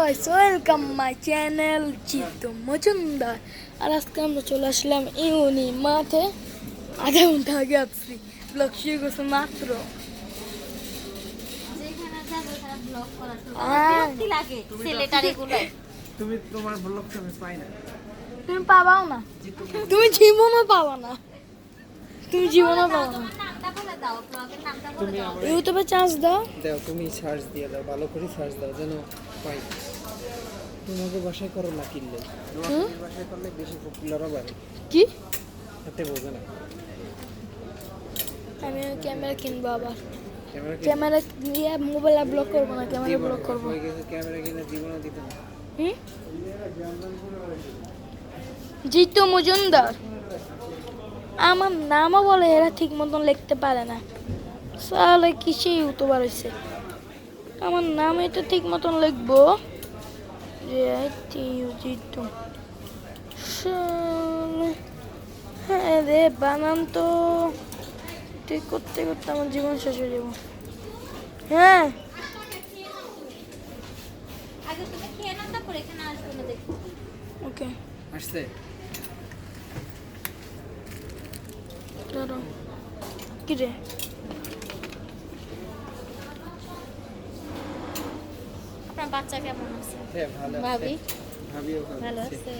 Guys, welcome my channel চিত্ত মজুমদার। আর আজকে আমরা চলে আসলাম ইউনি মাঠে। আধা ঘন্টা আগে আসছি, ব্লগ শুরু করছে মাত্র। তুমি তোমার ব্লগ তো আমি পাই না। তুমি পাবাও না, তুমি জীবনও পাবা না, তুমি জীবনও পাবা না। তুমি আমার ইউটিউবে চান্স দাও। দাও, তুমি সার্চ দিয়ে দাও, ভালো করে সার্চ দাও যেন পাই। তোমাকে বাসায় করো না কিনলে, তোমাকে বাসায় করলে বেশি পপুলার হবে। কি হাতে বোঝে না। আমি ক্যামেরা কিনবো আবার। ক্যামেরা ক্যামেরা নিয়ে মোবাইলে ব্লগ করবো না, ক্যামেরা ব্লগ করবো। হয়ে গেছে, ক্যামেরা কিনে জীবনও দিতে না। জিতু মজুমদার আমার নামও বলে, এরা ঠিক মতন লিখতে পারে না। সালে কিসে ইউটিউবার হয়েছে, আমার নাম এটা ঠিক মতন লিখবো যে জিতু। হ্যাঁ রে, বানান তো ঠিক করতে করতে আমার জীবন শেষ হয়ে যাবো। হ্যাঁ ওকে আসছে ধরো। কি রে, আপনার বাচ্চা কেমন আছে? হ্যাঁ ভালো আছে। ভাবি ভাবিও ভালো আছে। আছে।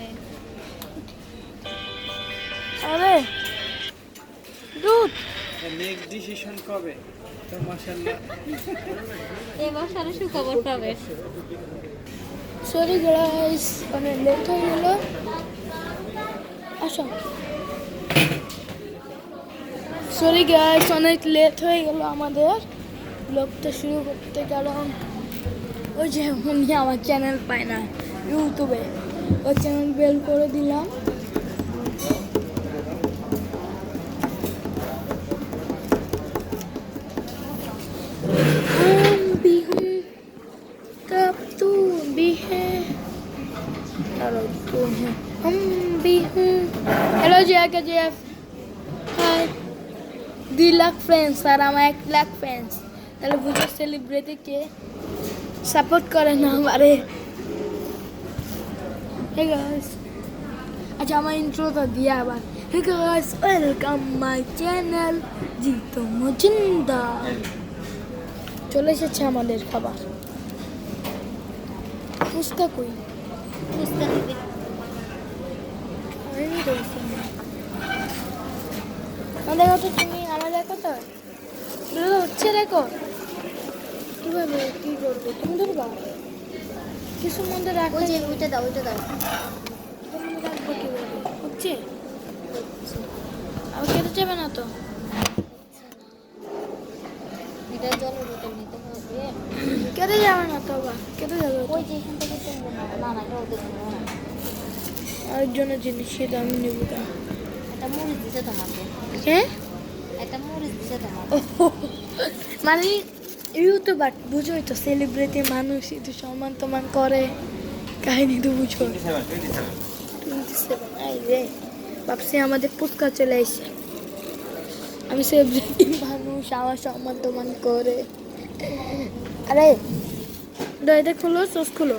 আরে দুধ নেক্সট ডিসিশন কবে? তো মাশাআল্লাহ এবার সারা সুখবর পাবে। সরি গাইস, অনেক লেট হয়ে গেল। আসো, সরি গাইস, অনেক লেট হয়ে গেল আমাদের ব্লগটা শুরু করতে, কারণ ওই যে উনি আমার চ্যানেল পায় না ইউটিউবে, ওই চ্যানেল বেল করে দিলাম। तब तू भी है, चलो तू है, हम भी हैं। हेलो JKJF, हाय। 2 लाख फ्रेंड्स আর আমার 1 লাখ ফ্রেন্ডস, তাহলে বুঝো সেলিব্রিটি কে সাপোর্ট করে না আমারে। হে গাইস, আচ্ছা আমার ইন্ট্রোটা দিয়া আবার। Hey guys, welcome my channel Jitu Majumdar. চলে এসেছে আমাদের খাবার। ফুচকা কই? বুঝতে হবে। আমি দেখছি না। আমাদের কত, তুমি আমাদের কত হচ্ছে দেখো। কিভাবে কি করবে, তুমি ধরবা কিছুর মধ্যে রাখো। ওই যে ওইটা দাও, ওইটা দাও। রাখবো কিভাবে, হচ্ছে আর কেটে যাবে না তো? এটা জলের বোতল নিতে হবে। কেটে যাবে না তো, আবার কেটে যাবে তো। ওই যে এখান থেকে তুলবো না, না না, এটা ওদের দেবো না। আরেকজনের জিনিস, সেটা আমি নেবো কেন? একটা মরিচ দিছে তোমাকে, হ্যাঁ একটা মরিচ দিছে তোমাকে। মানে ইউটিউবার বুঝোই তো, সেলিব্রিটি মানুষ একটু সম্মান টমান করে, কাহিনী তো বুঝো। 27, এই রে ভাবছি আমাদের পুচকা চলে আসছে। আমি সেলিব্রিটি মানুষ, আমার সম্মান টমান করে। আরে দইটা খুলো, সস খুলো।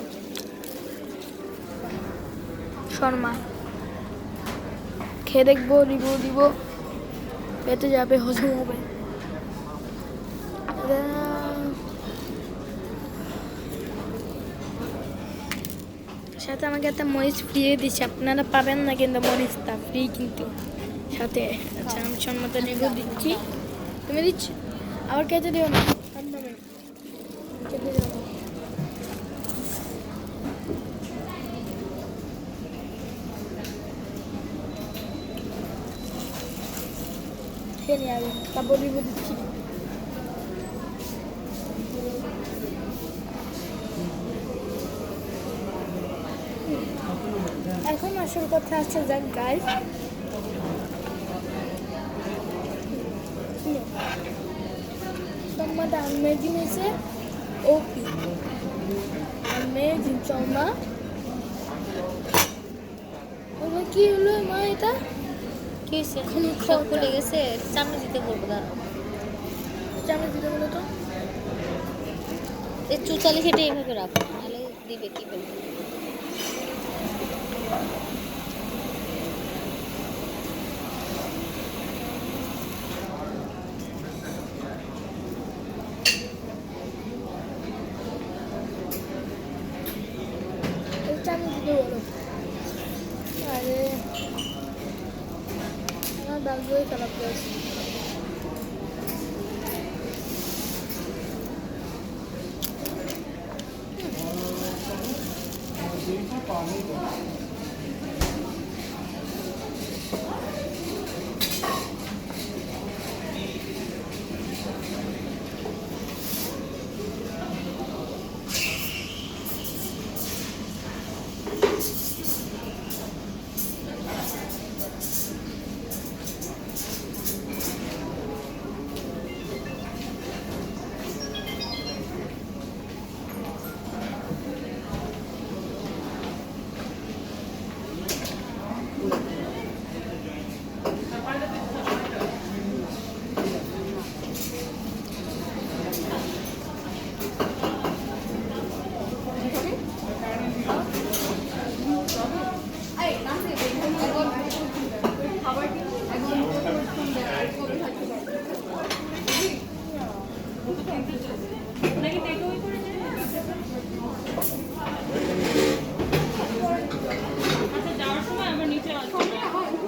শর্মা খেয়ে দেখবো, রিভিউ দিব, পেটে যাবে, হজম হবে। সাথে আমাকে একটা মরিচ ফ্রি দিচ্ছে, আপনারা পাবেন না কিন্তু মরিচটা ফ্রি কিন্তু সাথে। আচ্ছা আমি সম্মত রিভিউ দিচ্ছি, তুমি দিচ্ছি আবার কেটে দিও না, কেটে দিও না। খেয়ে নিয়ে আসবেন, তারপর রিভিউ দিচ্ছি। এখন আসল কথা আছে, যাক গাইস, সম্মাটা আমেজিং হয়েছে। ওপি আমেজিং চম্মা। ওগুলো কি হলো মা, এটা কি হয়েছে? সব খুলে গেছে, চামচ দিতে বলবো। দাঁড়াও, চামচ দিতে বলো তো। এই চুচালি সেটা এইভাবে রাখো, নাহলে দিবে কি বলবো। এটা আমি দিতে বলো। আরে আমার ব্যাগগুলোই খারাপ করেছে।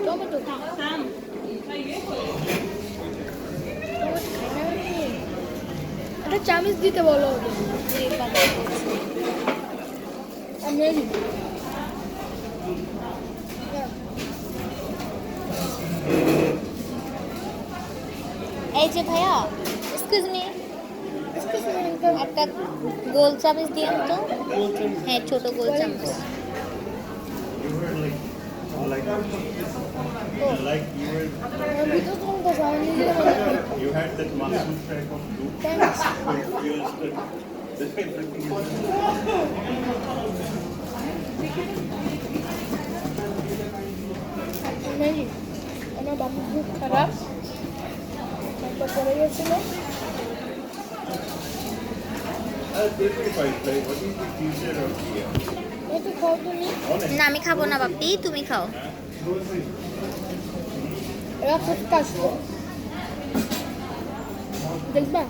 টমেটো একটা চামিচ দিতে বলো ওকে। আমি ready। এই যে ভাইয়া, excuse me, Excuse me, uncle। একটা গোল চামচ দিয়েন তো। হ্যাঁ, ছোট গোল চামচ। Like you were, আমি তো তোমাকে জানি যে you had that muscle track of two thanks. feels that everything is নেই আমার বাবু খুব খারাপ একটা পড়ে গেছিল। difficult. Like, what is the future of here? একটু খাও তুমি। Honest. না, আমি খাবো না বাপি, তুমি খাও। এরা খুব কষ্ট দেখবা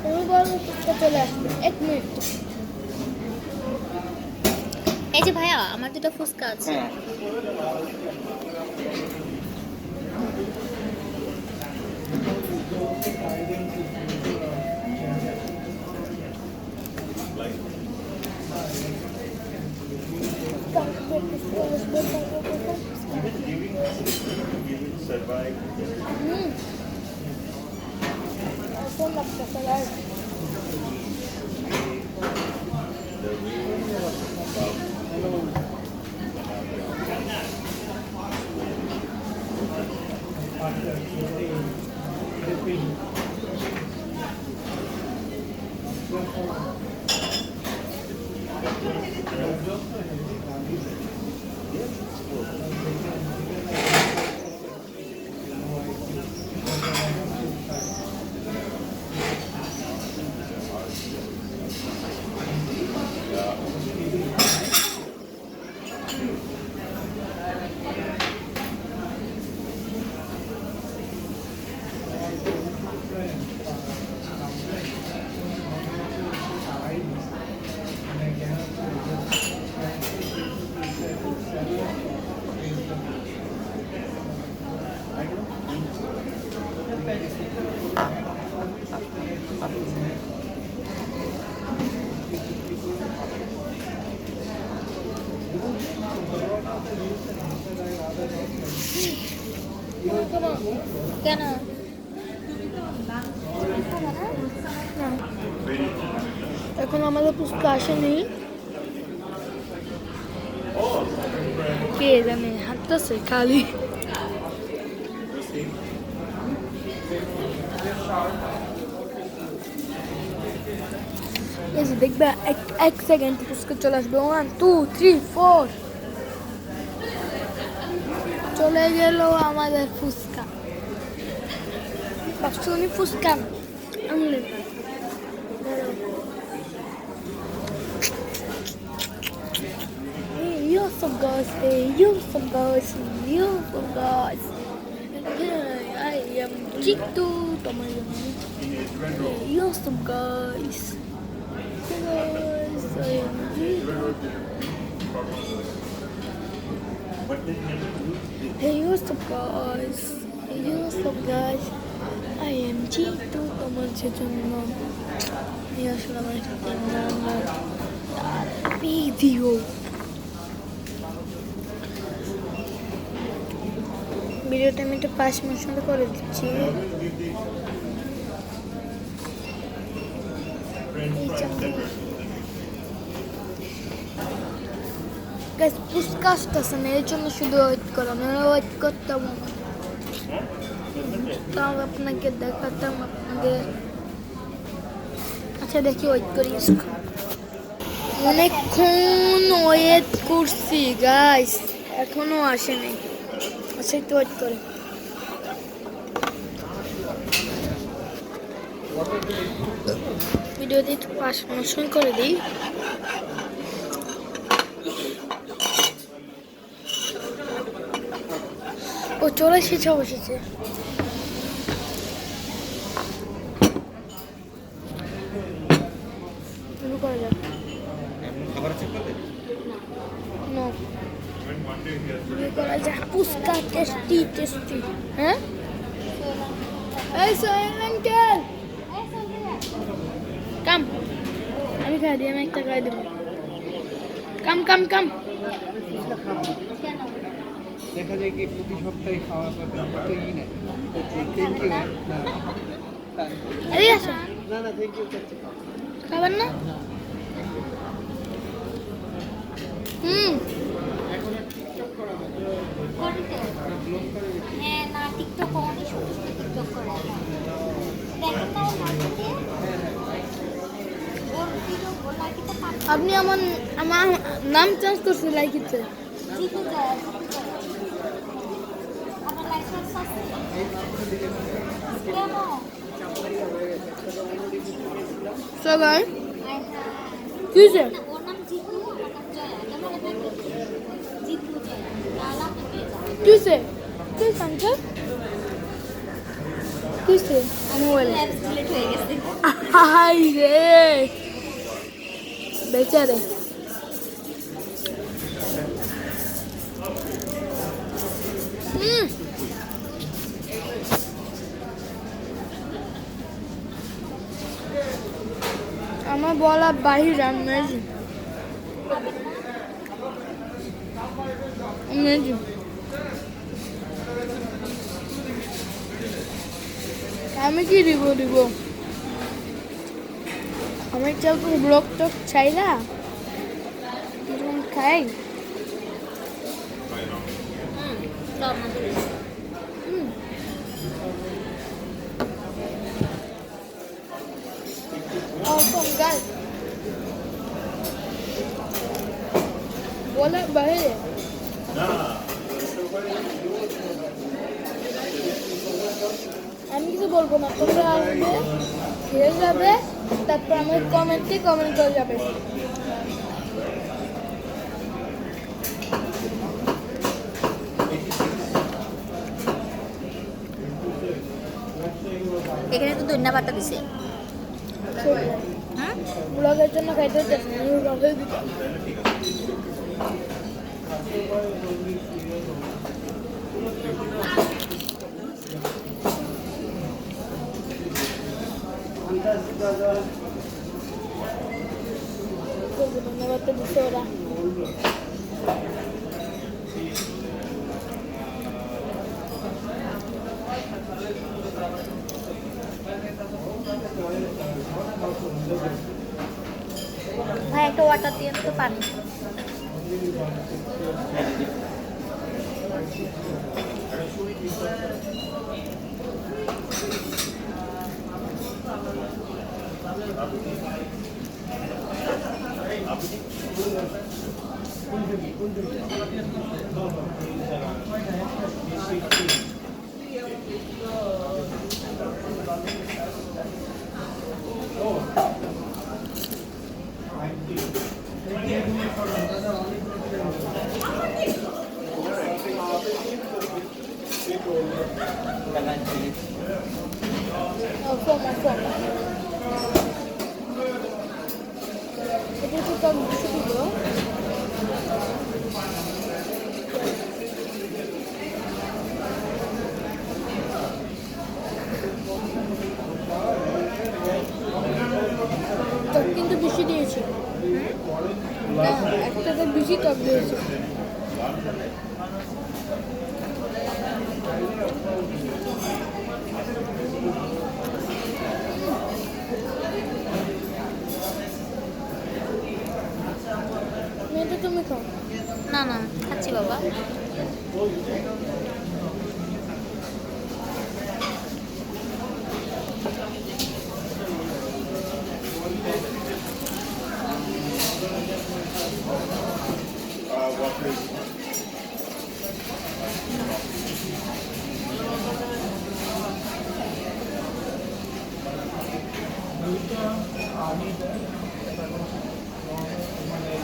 তুমি বলো ফুচকা চলে আসবে 1 মিনিট। এই যে ভাইয়া, আমার দুটো ফুচকা আছে। Even giving, giving survive. আসল লাগছে স্যার। The way কেন? এখন আমাদের ফুচকা আসেনি। কে জানে হাঁটতেছে খালি। এই যে দেখবে এক সেকেন্ড ফুচকা চলে আসবে 1 2 3 4 চলে গেল আমাদের ফুচকা। ভাবছো উনি ফুচকা আনলেন। some guys, hey, you some guys, you some guys. I am Chitu, you some guys. Guys, I am Chitu. But then Hey, you some guys. Hey, you some guys. I am Chitu, তোমার জন্য নিয়ে আসলাম একটা video. ভিডিওটা আমি একটু 5 minute মতো করে দিচ্ছি। গাইস পুস্কা আসতেছে না, এর জন্য শুধু ওয়েট করো, আমি ওয়েট করতাম, তাও আপনাকে দেখাতাম আপনাদের। আচ্ছা দেখি ওয়েট করি, অনেকক্ষণ ওয়েট করছি গাইস, এখনো আসেনি। আচ্ছা একটু ওয়েট করে ভিডিওতে একটু 5 মিনিট করে দিই। ও চলে এসেছে, বসেছে। শুরু করা যাক। No. শুরু করা যাক। পুস্কা টেস্টি টেস্টি। হ্যাঁ এই সোহেল আঙ্কেল কাম, আমি খাই দিই, আমি একটা খাই দেবো। কাম কাম কাম। দেখা যায় কি প্রতি সপ্তাহে খাওয়া তো ই না। Thank you. এই আসো, না না থ্যাংক ইউ। খাবার না? হ্যাঁ না টিকটক অনেক সুন্দর সুন্দর টিকটক করে দেখেন না ওর মাঝে ওর ভিডিও ওর লাইকিতে আপনি আমার আমার নাম চেঞ্জ করছে লাইকিতে। জিতু যায় আপনার লাইসেন্স আছে কেন সবাই আয় কি হয়েছে? ওর নাম জিতু আমার নাম জয়া কেমন লাগে জিতু জয়া তাহলে আপনি পেয়ে যাবেন কি হয়েছে? কি হয়েছে আঙ্কেল? কি হয়েছে? মোবাইল অ্যাপস ডিলিট হয়ে গেছে হাই রে বেচারে। আমার বলা বাহির amazing amazing। আমি কি দিব আমি চাও তো ব্লগ টক চাই না, খাই। বলা বাইরে আমি কিছু বলবো না, তোমরা আসবে খেয়ে যাবে, তারপর আমার কমেন্টে কমেন্ট করে যাবে। এখানে তো ধন্যবাদ পাতা দিছে ব্লগের জন্য খাইতে হচ্ছে ব্লগের দিতে। ধন্যবাদ তো দিচ্ছে ওরা। ভাই একটা ওয়াটার দিয়ে তো পানি ফোমা ফোমা এটা তো টক বেশি দিব টক কিন্তু বেশি দিয়েছি না একটাতে বেশি টক দিয়েছি মেয়েটা তুমি খাও না না খাচ্ছি বাবা।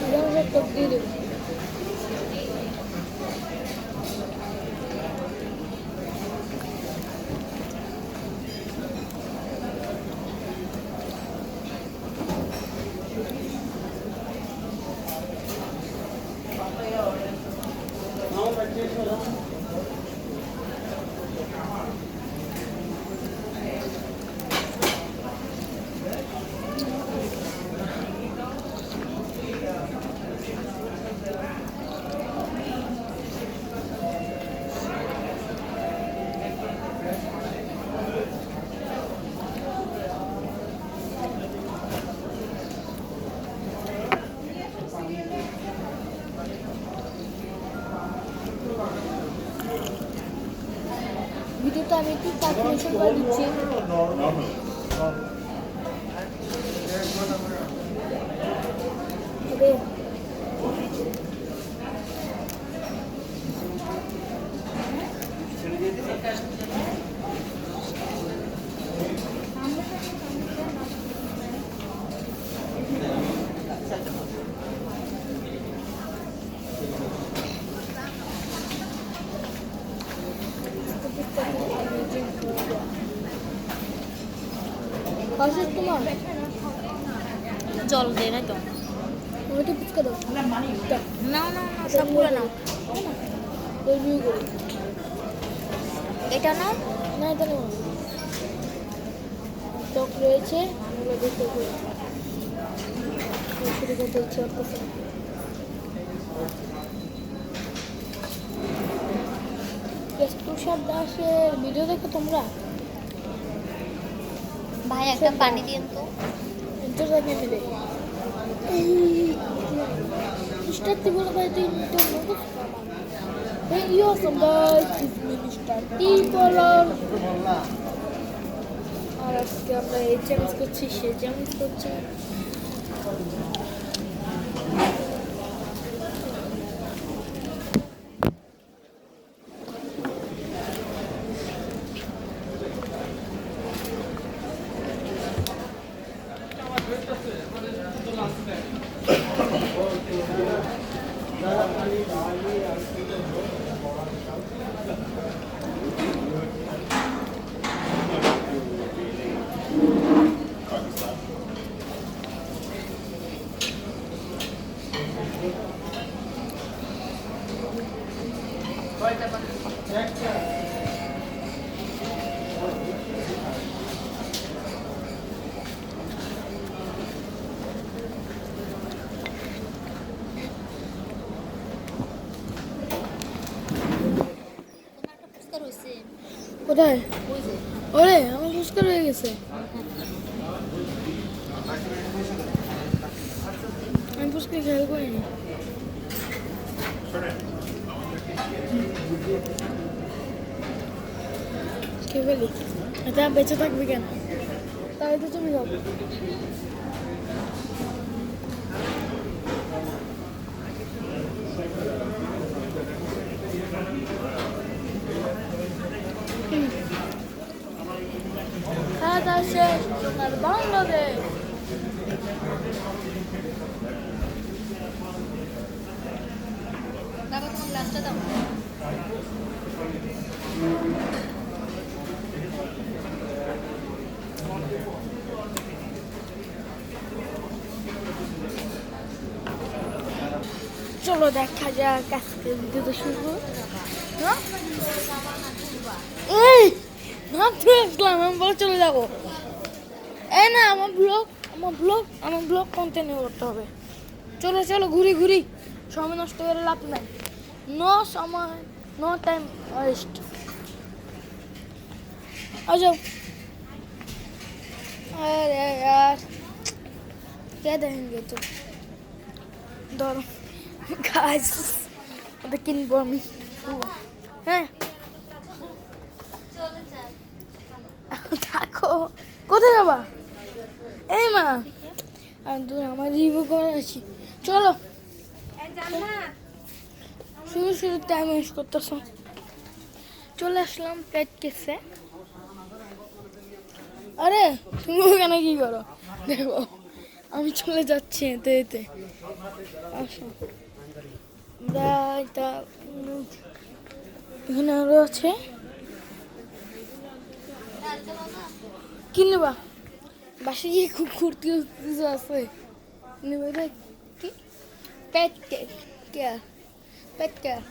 যেমন সব টক দিয়ে দেবো ভিডিওটা আমি একটু ক্যালকুলেশন করে দিচ্ছি রে খাওয়া তোমার জল দে না তো। ওইটা ফুচকা দাও না না না সবগুলো নাও। রিভিউ করি এটা না না এটা নেব টক রয়েছে আমরা দেখতে করি শুরু করতে ইচ্ছে করতেছে তুষার দাসের ভিডিও দেখো তোমরা ভাই একটা পানি দিন তো। ইন্টারনেটে মিলে Mr. Tibola by the internet. Hey, you awesome guys. It's Mr. Tibola. আর আজকে আমরা এই চ্যালেঞ্জ করছি সে চ্যালেঞ্জ করছে কোথায় ওরে আমার পুরস্কার হয়ে গেছে আমি পুরস্কার খেয়াল করিনি কে বলি এটা বেঁচে থাকবে কেন তাই তো তুমি যাও খাওয়া শেষ তোমার বাংলাদেশ বাবা তোমার গ্লাসটা দাও। চলো দেখা যাক আজকে ভিডিওটা শুরু করো। হ্যাঁ? এই মাত্র আসলাম, আমি বলে চলে যাবো। এই না, আমার ব্লগ কন্টিনিউ করতে হবে। চলো চলো ঘুরি ঘুরি, সময় নষ্ট করে লাভ নাই। নো সময়, নো টাইম ওয়েস্ট। আচ্ছা, अरे यार क्या देंगे तो ধরো গাছ ওটা কিনবো আমি। হ্যাঁ থাকো, কোথায় যাবা? এই মা আর দূর আমার রিভিউ করে আছি। চলো, শুরু শুরু টাইম ওয়েস্ট করতেছ। চলে আসলাম পেট কেসে। আরে তুমি ওখানে কি করো? দেখো আমি চলে যাচ্ছি এতে এতে। আসো, এখানে আরো আছে। কি নেবা? বাসে গিয়ে খুব ঘুরতে কিছু আছে নেবে? দেখ কি পেট কেয়ার, পেট কেয়ার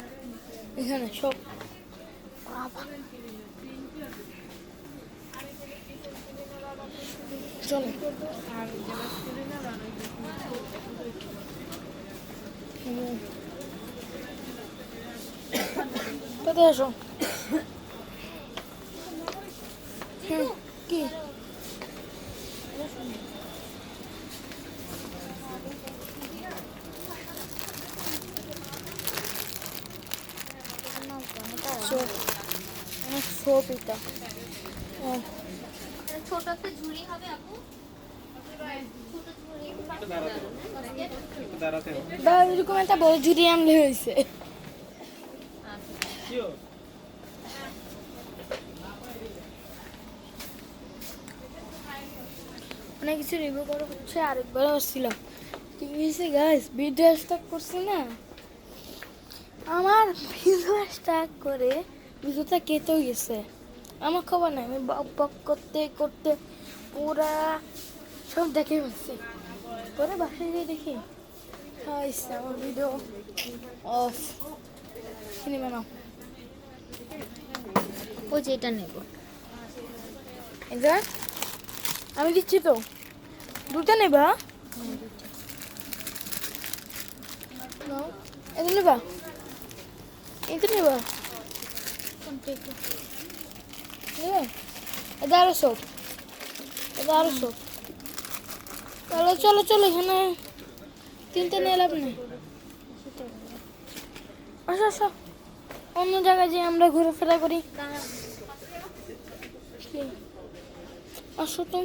এখানে সব। চলো কোথায় আসো? কি অনেক সোপ এটা। ছোট একটা ঝুড়ি হবে আপু, ছোট ঝুড়ি দাঁড়াতে হবে। বা এরকম একটা বড় ঝুড়ি আনলে হয়েছে। অনেক কিছু রিভিউ করা হচ্ছে, আরেকবার আসছিলাম। কি হয়েছে গাইস, ভিডিও স্টার্ট করছি না, আমার ভিডিও স্টার্ট করে ভিডিওটা কেটেও গেছে। আমার খবর নাই, আমি বক বক করতে করতে পুরা সব দেখে ফেলছি। পরে বাসায় গিয়ে দেখি হয়েছে আমার ভিডিও অফ। সিনেমা নাও, ও যে এটা নেব। এটা আমি দিচ্ছি তো, দুটা নেবা? নাও, এটা নেবা, এটা নেবা, নেবে? এটা আরো সব, এটা আরো সব। চলো চলো চলো, এখানে তিনটে নিয়ে লাভ নেই। আসো আসো, অন্য জায়গায় যে আমরা ঘোরাফেরা করি। কি? আসো তো,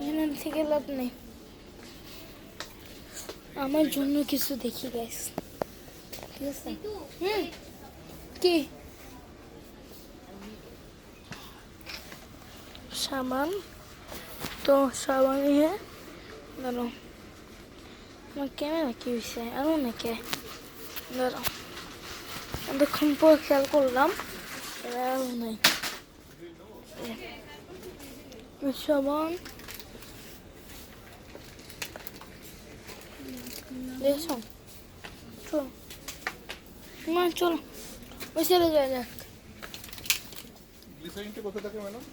এখানে থেকে লাভ নেই। আমার জন্য কিছু দেখি গাইস, ঠিক আছে? কি সাবান? তো সাবান নিয়ে ধরো, আমার ক্যামেরা কি হয়েছে এমন নাকি? ধরো অনেকক্ষণ পর খেয়াল করলাম এমন নাই। সাবান দেখছো? চলো মা, চলো ওই চলে যাওয়া যাক। গ্লিসারিনটা কোথা থেকে ম্যাডাম?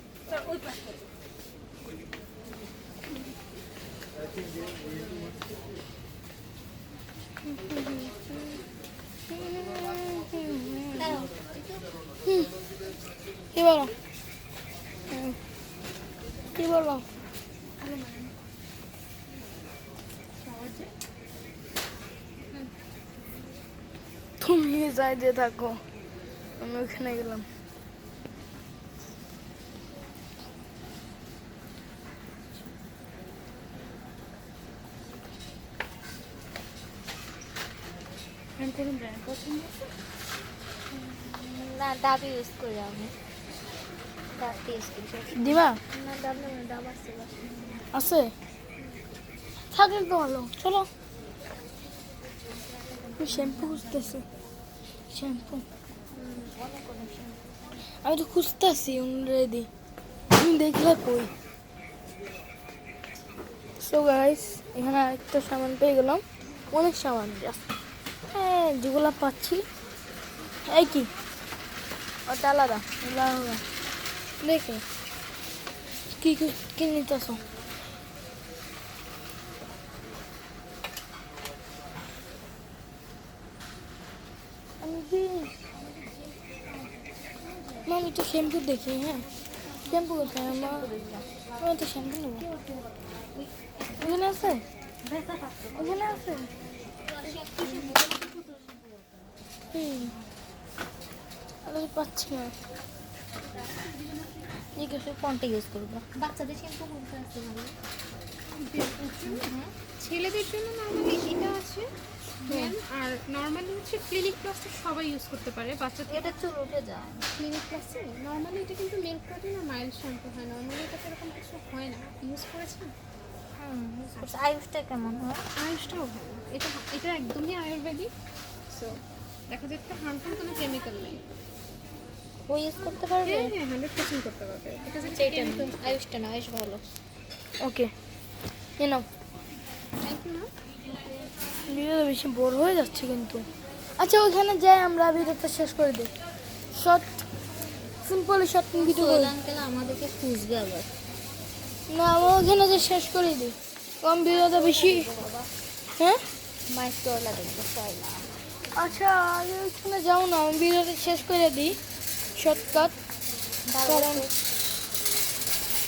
কি বলো? কি বলো? তুমি যাই দিয়ে থাকো, আমি ওখানে গেলাম। না ডাব ইউজ করি আমি, ডাব ইউজ করি। দিবা? না ডাব না, ডাব আছে বাসায়। আছে, থাকলে তো ভালো। চলো, আমি শ্যাম্পু খুঁজতেছি, শ্যাম্পু অনেক অনেক সময়। আমি তো খুঁজতেছি অলরেডি, তুমি দেখলে কই? সো গাইস, এখানে আরেকটা সামান পেয়ে গেলাম, অনেক সামান। হ্যাঁ যেগুলো পাচ্ছি এই কি ওটা আলাদা এগুলো আলাদা দেখে কি কি কি নিতেছ আমি তো শ্যাম্পু দেখি হ্যাঁ শ্যাম্পু কোথায় আমি তো শ্যাম্পু নেব ওখানে আছে ওখানে আছে আমি পাচ্ছি না ঠিক আছে কোনটা ইউজ করবো বাচ্চাদের শ্যাম্পু কোনটা আছে ভালো ছেলেদের জন্য নর্মালি এটা আছে মেন আর নর্মালি হচ্ছে ক্লিনিক প্লাসটা সবাই ইউজ করতে পারে বাচ্চাদের এটা চুল উঠে যায় ক্লিনিক প্লাসে নর্মালি এটা কিন্তু মিল্ক প্রোটিন আর মাইল্ড শ্যাম্পু হয় নর্মালি এটাতে এরকম কিছু হয় না ইউজ করেছেন আয়ুষটা কেমন হয় আয়ুষটাও ভালো এটা এটা একদমই আয়ুর্বেদিক সো দেখা যাচ্ছে হার্মফুল কোনো কেমিক্যাল নেই ও ইউজ করতে পারবে হ্যাঁ হ্যাঁ 100% করতে পারবে এটা যে এটা আয়ুষটা না আয়ুষ ভালো ওকে এ নাও থ্যাংক ইউ না ভিডিওটা বেশি বোর হয়ে যাচ্ছে কিন্তু আচ্ছা ওইখানে যাই আমরা ভিডিওটা শেষ করে দিই শর্ট সিম্পলি শর্ট ভিডিও করি আঙ্কেল আমাদেরকে খুঁজবে আবার না আমরা ওইখানে যে শেষ করে দিই কম ভিডিওটা বেশি হ্যাঁ মাইক করলা দেখবে সয়লা আচ্ছা আগে ওইখানে যাও না আমি ভিডিওটা শেষ করে দিই শর্টকাট কারণ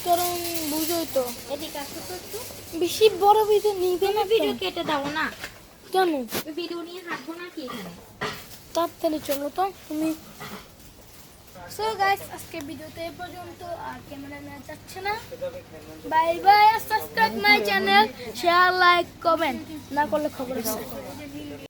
কারণ বুঝোই তো এদিকে আসো তো একটু বেশি বড় ভিডিও নিবে না ভিডিও কেটে দাও না কেন ভিডিও নিয়ে হাঁটবো না কি এখানে তাড়াতাড়ি চলো তো তুমি সো গাইস আজকে ভিডিওতে এই পর্যন্ত আর ক্যামেরা নেওয়া যাচ্ছে না bye bye subscribe my channel share like comment না করলে খবর আছে